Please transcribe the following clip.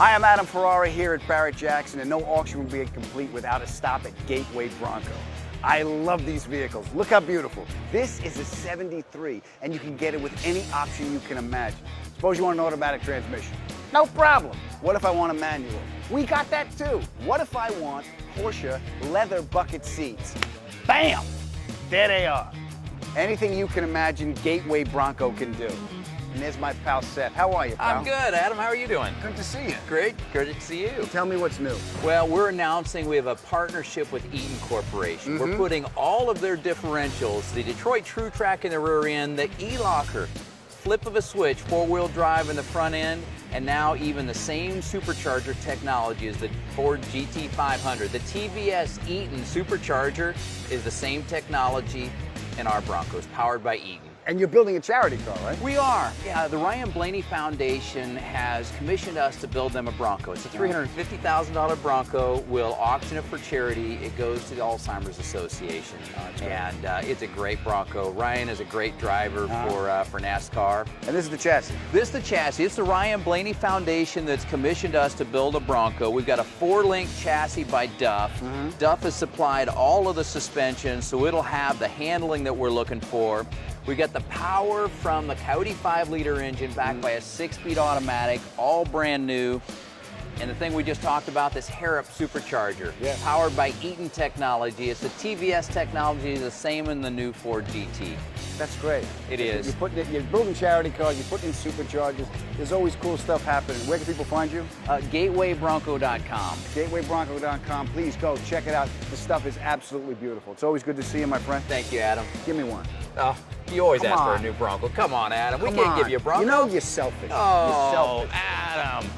Hi, I'm Adam Ferrara here at Barrett-Jackson, and no auction will be complete without a stop at Gateway Bronco. I love these vehicles. Look how beautiful. This is a 73, and you can get it with any option you can imagine. Suppose you want an automatic transmission. No problem. What if I want a manual? We got that too. What if I want Porsche leather bucket seats? Bam! There they are. Anything you can imagine, Gateway Bronco can do. And there's my pal Seth. How are you, pal? I'm good, Adam. How are you doing? Good to see you. Great. Good to see you. Tell me what's new. Well, we're announcing we have a partnership with Eaton Corporation. We're putting all of their differentials, the Detroit True Track in the rear end, the E-Locker, flip of a switch, four-wheel drive in the front end, and now even the same supercharger technology as the Ford GT500. The TVS Eaton supercharger is the same technology in our Broncos, powered by Eaton. And you're building a charity car, right? We are. Yeah, the Ryan Blaney Foundation has commissioned us to build them a Bronco. It's a $350,000 Bronco. We'll auction it for charity. It goes to the Alzheimer's Association. And it's a great Bronco. Ryan is a great driver for NASCAR. And this is the chassis. This is the chassis. It's the Ryan Blaney Foundation that's commissioned us to build a Bronco. We've got a 4-link chassis by Duff. Duff has supplied all of the suspension, so it'll have the handling that we're looking for. We got the power from the Coyote 5-liter engine backed by a 6-speed automatic, all brand new. And the thing we just talked about, this Harrop supercharger, powered by Eaton technology. It's the TVS technology, the same in the new Ford GT. That's great. It is. You're building charity cars, you're putting in superchargers. There's always cool stuff happening. Where can people find you? GatewayBronco.com. GatewayBronco.com. Please go check it out. The stuff is absolutely beautiful. It's always good to see you, my friend. Thank you, Adam. Give me one. Oh, you always Come ask for on. a new Bronco. Come on, Adam. We Come can't on. give you a Bronco. You know you're selfish. Oh, You're selfish. Adam.